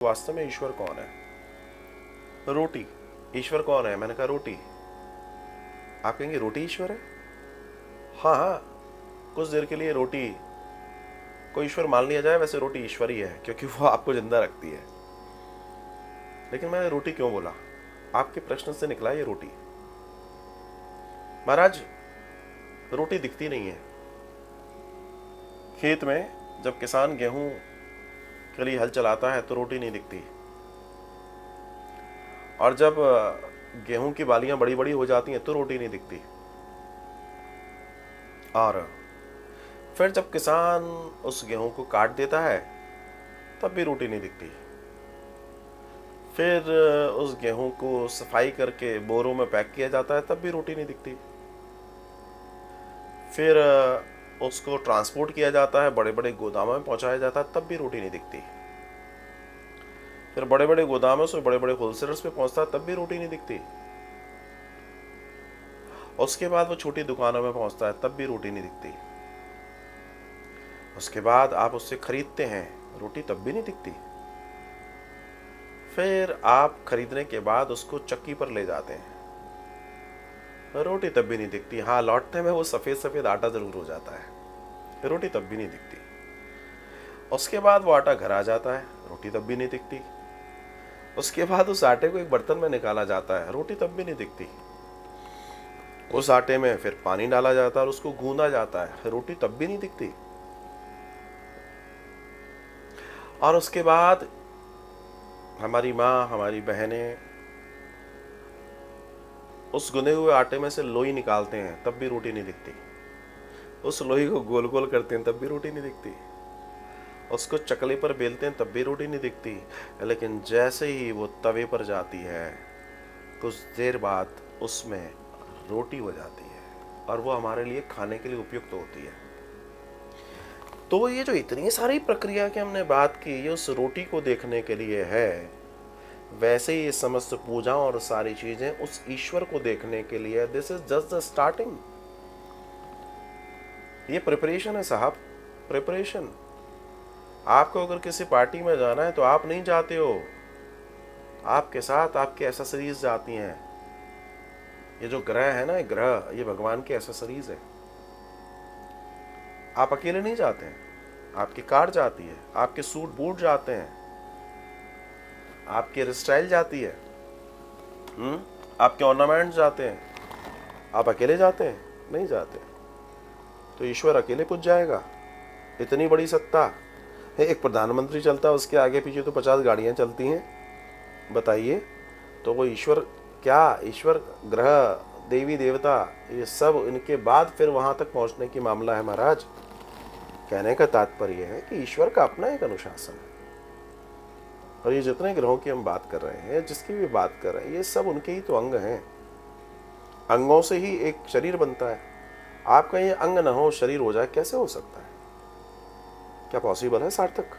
वास्तव में ईश्वर कौन है? रोटी। ईश्वर कौन है? मैंने कहा रोटी। आप कहेंगे रोटी ईश्वर है? हाँ हाँ, कुछ देर के लिए रोटी को ईश्वर मान लिया जाए, वैसे रोटी ईश्वर ही है क्योंकि वो आपको जिंदा रखती है। लेकिन मैंने रोटी क्यों बोला? आपके प्रश्न से निकला ये रोटी। महाराज, रोटी दिखती नहीं है। खेत में जब किसान गेहूं के लिए हल चलाता है तो रोटी नहीं दिखती, और जब गेहूं की बालियां बड़ी बड़ी हो जाती हैं तो रोटी नहीं दिखती, और फिर जब किसान उस गेहूं को काट देता है तब भी रोटी नहीं दिखती। फिर उस गेहूं को सफाई करके बोरों में पैक किया जाता है तब भी रोटी नहीं दिखती। फिर उसको ट्रांसपोर्ट किया जाता है, बड़े बड़े गोदामों में पहुंचाया जाता है, तब भी रोटी नहीं दिखती। फिर बड़े बड़े गोदामों से बड़े बड़े होलसेलर्स पे पहुंचता है तब भी रोटी नहीं दिखती। उसके बाद वो छोटी दुकानों में पहुंचता है तब भी रोटी नहीं दिखती। उसके बाद आप उससे खरीदते हैं, रोटी तब भी नहीं दिखती। फिर आप खरीदने के बाद उसको चक्की पर ले जाते हैं, रोटी तब भी नहीं दिखती। हाँ, लौटने में वो सफेद सफेद आटा जरूर हो जाता है, रोटी तब भी नहीं दिखती। उसके बाद वो आटा घर आ जाता है, रोटी तब भी नहीं दिखती। उसके बाद उस आटे को एक बर्तन में निकाला जाता है, रोटी तब भी नहीं दिखती। उस आटे में फिर पानी डाला जाता है और उसको गूंदा जाता है, रोटी तब भी नहीं दिखती। और उसके बाद हमारी माँ, हमारी बहनें उस गुने हुए आटे में से लोई निकालते हैं तब भी रोटी नहीं दिखती। उस लोई को गोल गोल करते हैं तब भी रोटी नहीं दिखती। उसको चकले पर बेलते हैं तब भी रोटी नहीं दिखती। लेकिन जैसे ही वो तवे पर जाती है कुछ देर बाद उसमें रोटी हो जाती है और वो हमारे लिए खाने के लिए उपयुक्त होती है। तो ये जो इतनी सारी प्रक्रिया की हमने बात की, ये उस रोटी को देखने के लिए है। वैसे ही ये समस्त पूजा और सारी चीजें उस ईश्वर को देखने के लिए। This is just the starting. ये प्रिपरेशन है साहब, प्रिपरेशन। आपको अगर किसी पार्टी में जाना है तो आप नहीं जाते हो, आपके साथ आपके एसेसरीज जाती हैं। ये जो ग्रह है ना, ग्रह, ये भगवान के एसेसरीज है। आप अकेले नहीं जाते हैं, आपकी कार जाती है, आपके सूट बूट जाते हैं, आपकी हेयर स्टाइल जाती है, आपके ऑर्नामेंट्स जाते हैं। आप अकेले जाते हैं? नहीं जाते। तो ईश्वर अकेले पूज जाएगा? इतनी बड़ी सत्ता है, एक प्रधानमंत्री चलता है, उसके आगे पीछे तो 50 गाड़ियां चलती हैं। बताइए, तो वो ईश्वर क्या? ईश्वर, ग्रह, देवी देवता, ये सब इनके बाद फिर वहां तक पहुंचने की मामला है महाराज। कहने का तात्पर्य है कि ईश्वर का अपना एक अनुशासन है। और ये जितने ग्रहों की हम बात कर रहे हैं, जिसकी भी बात कर रहे हैं, ये सब उनके ही तो अंग हैं। अंगों से ही एक शरीर बनता है। आपका ये अंग न हो, शरीर हो जाए, कैसे हो सकता है? क्या पॉसिबल है सार्थक?